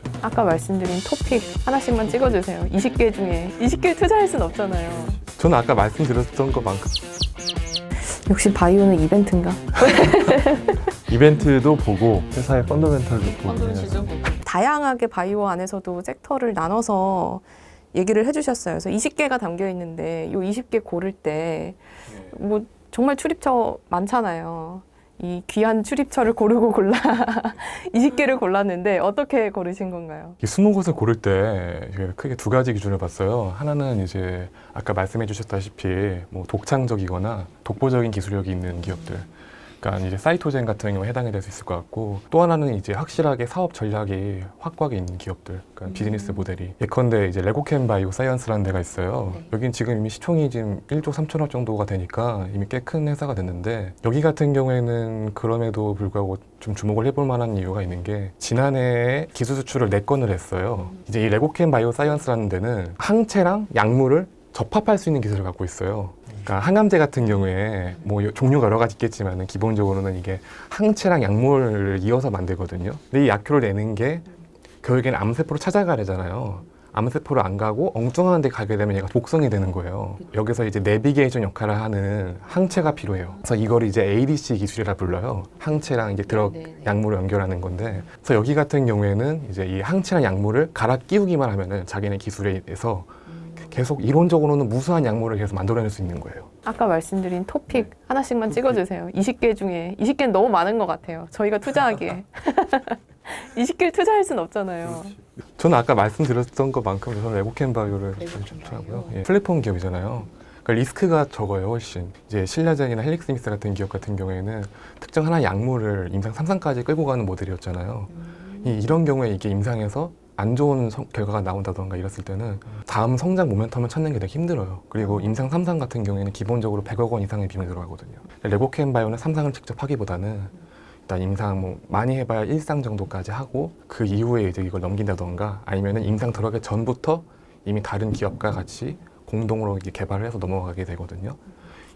있죠. 아까 말씀드린 토픽 하나씩만 찍어주세요. 20개 중에 20개 투자할 순 없잖아요. 저는 아까 말씀드렸던 것만큼 역시 바이오는 이벤트인가? 이벤트도 보고 회사의 펀더멘털도 보고 해야죠. 다양하게 바이오 안에서도 섹터를 나눠서 얘기를 해주셨어요. 그래서 20개가 담겨 있는데 이 20개 고를 때 뭐 정말 출입처 많잖아요. 이 귀한 출입처를 고르고 골라 20개를 골랐는데 어떻게 고르신 건가요? 이 20곳을 고를 때 크게 두 가지 기준을 봤어요. 하나는 이제 아까 말씀해 주셨다시피 뭐 독창적이거나 독보적인 기술력이 있는 기업들. 그러니까 이제 사이토젠 같은 경우에 해당이 될 수 있을 것 같고, 또 하나는 이제 확실하게 사업 전략이 확고하게 있는 기업들, 그러니까 비즈니스 모델이. 예컨대 이제 레고캠 바이오 사이언스라는 데가 있어요. 여긴 지금 이미 시총이 지금 1조 3천억 정도가 되니까 이미 꽤 큰 회사가 됐는데, 여기 같은 경우에는 그럼에도 불구하고 좀 주목을 해볼 만한 이유가 있는 게, 지난해에 기술 수출을 4건을 했어요. 이제 이 레고캠 바이오 사이언스라는 데는 항체랑 약물을 접합할 수 있는 기술을 갖고 있어요. 그러니까 항암제 같은 경우에 뭐 종류가 여러 가지 있겠지만 기본적으로는 이게 항체랑 약물을 이어서 만들거든요. 근데 이 약효를 내는 게 결국에는 암세포로 찾아가려잖아요. 암세포를 안 가고 엉뚱한 데 가게 되면 얘가 독성이 되는 거예요. 여기서 이제 내비게이션 역할을 하는 항체가 필요해요. 그래서 이걸 이제 ADC 기술이라 불러요. 항체랑 이제 약물을 연결하는 건데, 그래서 여기 같은 경우에는 이제 이 항체랑 약물을 갈아 끼우기만 하면은 자기네 기술에 대해서 계속 이론적으로는 무수한 약물을 계속 만들어낼 수 있는 거예요. 아까 말씀드린 토픽 하나씩만 찍어주세요. 20개 중에 20개는 너무 많은 것 같아요. 저희가 투자하기에 20개를 투자할 순 없잖아요. 저는 아까 말씀드렸던 것만큼 저는 레고캠 바이오를 좀 좋더라고요. 예, 플랫폼 기업이잖아요. 그러니까 리스크가 적어요, 훨씬. 이제 신라젠이나 헬릭스미스 같은 기업 같은 경우에는 특정 하나의 약물을 임상 3상까지 끌고 가는 모델이었잖아요. 이런 경우에 이게 임상에서 안 좋은 결과가 나온다던가 이랬을 때는 다음 성장 모멘텀을 찾는 게 되게 힘들어요. 그리고 임상 3상 같은 경우에는 기본적으로 100억 원 이상의 비용이 들어가거든요. 레고캠 바이오는 3상을 직접 하기보다는 일단 임상 뭐 많이 해봐야 1상 정도까지 하고, 그 이후에 이제 이걸 넘긴다던가 아니면은 임상 들어가기 전부터 이미 다른 기업과 같이 공동으로 이렇게 개발을 해서 넘어가게 되거든요.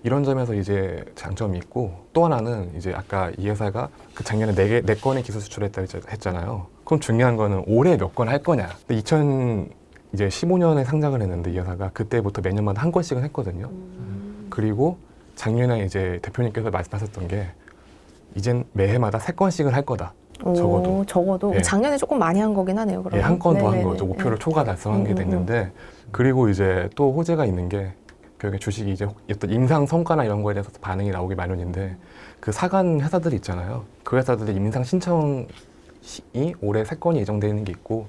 이런 점에서 이제 장점이 있고, 또 하나는 이제 아까 이 회사가 그 작년에 4건의 기술 수출했다 했잖아요. 그럼 중요한 거는 올해 몇 건 할 거냐. 근데 2015년에 상장을 했는데 이 회사가 그때부터 매년마다 한 건씩은 했거든요. 그리고 작년에 이제 대표님께서 말씀하셨던 게 이젠 매해마다 3건씩은 할 거다. 적어도. 예. 작년에 조금 많이 한 거긴 하네요. 예, 한 건 더 한 거죠. 목표를 초과 달성한 게 됐는데, 그리고 이제 또 호재가 있는 게, 결국에 주식이 이제 어떤 임상 성과나 이런 거에 대해서 반응이 나오기 마련인데, 그 사간 회사들이 있잖아요. 그 회사들이 임상 신청이 올해 3건이 예정되어 있는 게 있고,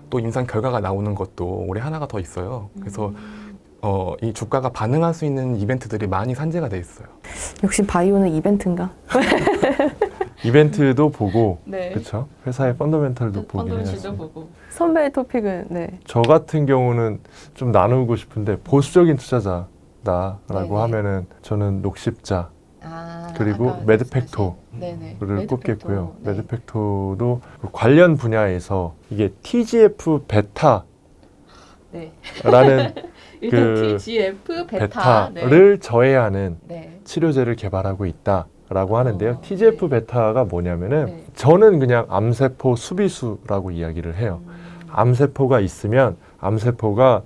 또 임상 결과가 나오는 것도 올해 하나가 더 있어요. 그래서 이 주가가 반응할 수 있는 이벤트들이 많이 산재가 돼 있어요. 역시 바이오는 이벤트인가? 이벤트도 보고, 네. 그렇죠. 회사의 펀더멘털도 보긴 해야죠. 선배의 토픽은 네. 저 같은 경우는 좀 나누고 싶은데, 보수적인 투자자다라고 네네. 하면은 저는 녹십자 그리고 아까 메드팩토를 네네. 꼽겠고요. 네. 메드팩토도 그 관련 분야에서 이게 TGF 베타라는 네. 일단 그 TGF 베타를 저해하는 네. 치료제를 개발하고 있다라고 하는데요. 어, TGF 네. 베타가 뭐냐면은 네. 저는 그냥 암세포 수비수라고 이야기를 해요. 암세포가 있으면 암세포가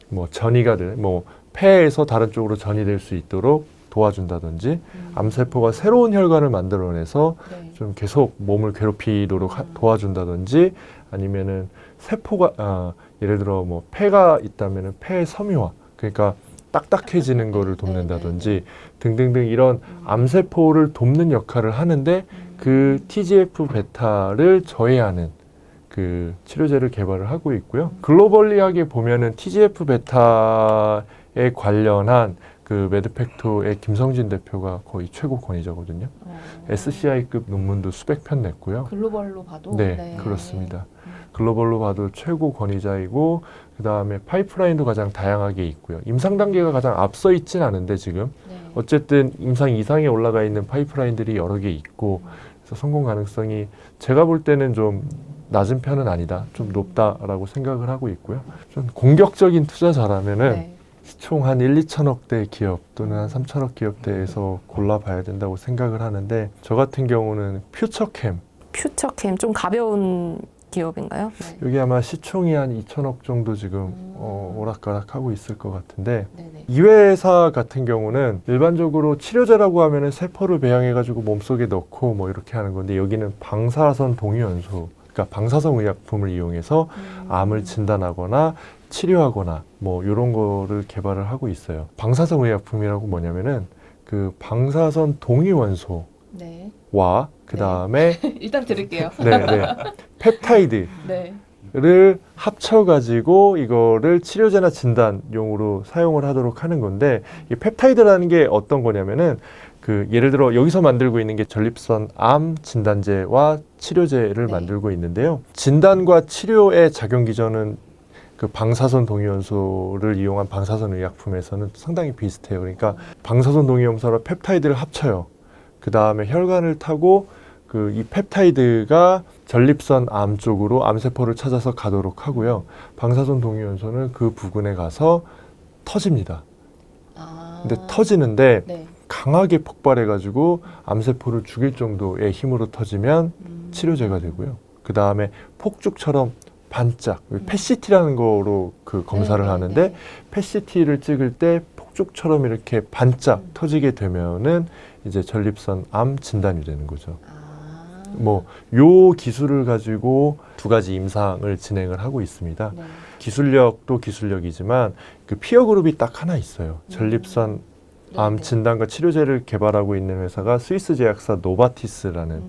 뭐 전이가 뭐 폐에서 다른 쪽으로 전이될 수 있도록 도와준다든지, 암세포가 새로운 혈관을 만들어내서 네. 좀 계속 몸을 괴롭히도록 도와준다든지, 아니면은 세포가 예를 들어 뭐 폐가 있다면은 폐의 섬유화, 그러니까 딱딱해지는 거를 돕는다든지 등등등 이런 암세포를 돕는 역할을 하는데, 그 TGF 베타를 저해하는 그 치료제를 개발을 하고 있고요. 글로벌리하게 보면은 TGF 베타에 관련한 그 메드팩토의 김성진 대표가 거의 최고 권위자거든요. SCI급 논문도 수백 편 냈고요. 글로벌로 봐도 네, 그렇습니다. 글로벌로 봐도 최고 권위자이고, 그 다음에 파이프라인도 가장 다양하게 있고요. 임상 단계가 가장 앞서 있진 않은데 지금 어쨌든 임상 이상에 올라가 있는 파이프라인들이 여러 개 있고, 그래서 성공 가능성이 제가 볼 때는 좀 낮은 편은 아니다, 좀 높다라고 생각을 하고 있고요. 좀 공격적인 투자자라면은 시총 한 1, 2천억대 기업 또는 한 3천억 기업대에서 골라봐야 된다고 생각을 하는데, 저 같은 경우는 퓨처캠 퓨처캠 좀 가벼운 기업인가요? 네. 여기 아마 시총이 한 2천억 정도 지금 오락가락하고 있을 것 같은데 네네. 이 회사 같은 경우는 일반적으로 치료제라고 하면은 세포를 배양해가지고 몸속에 넣고 뭐 이렇게 하는 건데 여기는 방사선 동위원소, 그러니까 방사선 의약품을 이용해서 암을 진단하거나 치료하거나 뭐 이런 거를 개발을 하고 있어요. 방사선 의약품이라고 뭐냐면은 그 방사선 동위원소와 네. 그 다음에 일단 들을게요. 네네 펩타이드 네. 를 합쳐가지고 이거를 치료제나 진단용으로 사용을 하도록 하는 건데 이 펩타이드라는 게 어떤 거냐면은 그 예를 들어 여기서 만들고 있는 게 전립선 암 진단제와 치료제를 네. 만들고 있는데요. 진단과 치료의 작용 기전은 그 방사선 동위원소를 이용한 방사선 의약품에서는 상당히 비슷해요. 그러니까 방사선 동위원소와 펩타이드를 합쳐요. 그 다음에 혈관을 타고 그 이 펩타이드가 전립선 암 쪽으로 암세포를 찾아서 가도록 하고요. 방사선 동위원소는 그 부근에 가서 터집니다. 아. 근데 터지는데 네. 강하게 폭발해가지고 암세포를 죽일 정도의 힘으로 터지면 치료제가 되고요. 그 다음에 폭죽처럼 반짝, 펫CT라는 거로 그 검사를 네, 하는데 네. 펫CT를 찍을 때 폭죽처럼 이렇게 반짝 터지게 되면은 이제 전립선 암 진단이 되는 거죠. 아. 뭐 요 기술을 가지고 두 가지 임상을 진행을 하고 있습니다. 네. 기술력도 기술력이지만 그 피어 그룹이 딱 하나 있어요. 전립선 암 네. 진단과 치료제를 개발하고 있는 회사가 스위스 제약사 노바티스라는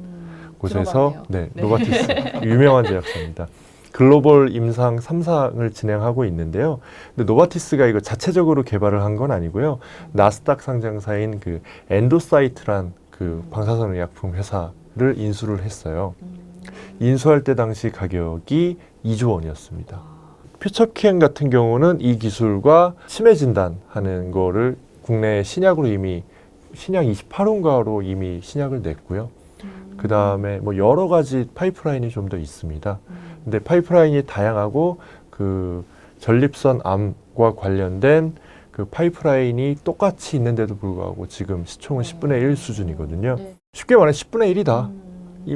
곳에서 들어봤네요. 네, 네. 노바티스 유명한 제약사입니다. 글로벌 임상 3상을 진행하고 있는데요. 근데 노바티스가 이거 자체적으로 개발을 한 건 아니고요. 나스닥 상장사인 그 엔도사이트란 그 방사선 의약품 회사를 인수를 했어요. 인수할 때 당시 가격이 2조 원이었습니다. 퓨처캠 같은 경우는 이 기술과 치매 진단하는 거를 국내 신약으로 이미 신약 28호인가로 이미 신약을 냈고요. 그 다음에 뭐 여러 가지 파이프라인이 좀 더 있습니다. 근데 파이프라인이 다양하고 그 전립선 암과 관련된 그 파이프라인이 똑같이 있는데도 불구하고 지금 시총은 10분의 1 수준이거든요. 네. 쉽게 말해 10분의 1이다.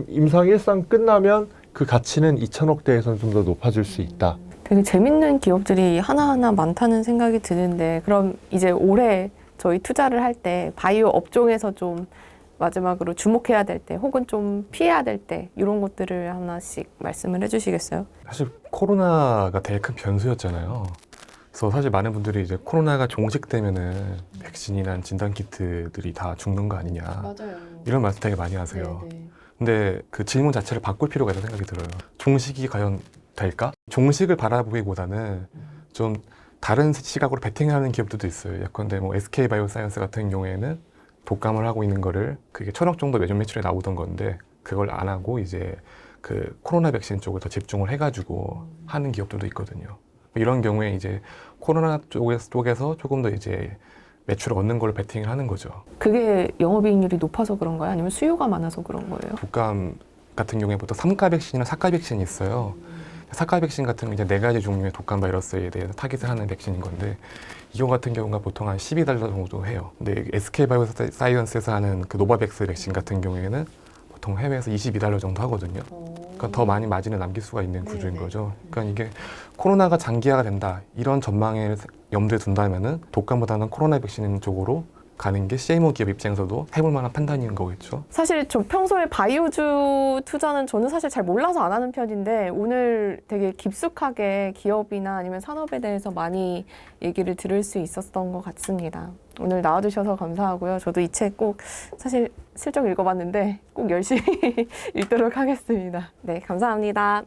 임상 1상 끝나면 그 가치는 2천억대에서는 좀 더 높아질 수 있다. 되게 재밌는 기업들이 하나하나 많다는 생각이 드는데 그럼 이제 올해 저희 투자를 할 때 바이오 업종에서 좀 마지막으로 주목해야 될 때 혹은 좀 피해야 될 때 이런 것들을 하나씩 말씀을 해주시겠어요? 사실 코로나가 되게 큰 변수였잖아요. 그래서 사실 많은 분들이 이제 코로나가 종식되면은 백신이나 진단키트들이 다 죽는 거 아니냐 맞아요. 이런 말씀 되게 많이 하세요. 네, 네. 근데 그 질문 자체를 바꿀 필요가 있다는 생각이 들어요. 종식이 과연 될까? 종식을 바라보기보다는 좀 다른 시각으로 베팅하는 기업들도 있어요. 예컨대 뭐 SK 바이오사이언스 같은 경우에는 독감을 하고 있는 거를 그게 1,000억 정도 매년 매출에 나오던 건데 그걸 안 하고 이제 그 코로나 백신 쪽을 더 집중을 해가지고 하는 기업들도 있거든요. 이런 경우에 이제 코로나 쪽에서 조금 더 이제 매출을 얻는 걸 베팅을 하는 거죠. 그게 영업이익률이 높아서 그런가요? 아니면 수요가 많아서 그런 거예요? 독감 같은 경우에 보통 3가 백신이나 4가 백신이 있어요. 4가 백신 같은 경우는 이제 4가지 종류의 독감 바이러스에 대해서 타깃을 하는 백신인 건데 이거 같은 경우가 보통 한 $12 정도 해요. 근데 SK 바이오사이언스에서 하는 그 노바백스 백신 같은 경우에는 보통 해외에서 $22 정도 하거든요. 그러니까 더 많이 마진을 남길 수가 있는 구조인 거죠. 그러니까 이게 코로나가 장기화가 된다 이런 전망을 염두에 둔다면은 독감보다는 코로나 백신 쪽으로 가는 게 CMO 기업 입장에서도 해볼 만한 판단인 거겠죠. 사실 저 평소에 바이오주 투자는 저는 사실 잘 몰라서 안 하는 편인데 오늘 되게 깊숙하게 기업이나 아니면 산업에 대해서 많이 얘기를 들을 수 있었던 것 같습니다. 오늘 나와주셔서 감사하고요. 저도 이 책 꼭 사실 슬쩍 읽어봤는데 꼭 열심히 읽도록 하겠습니다. 네, 감사합니다.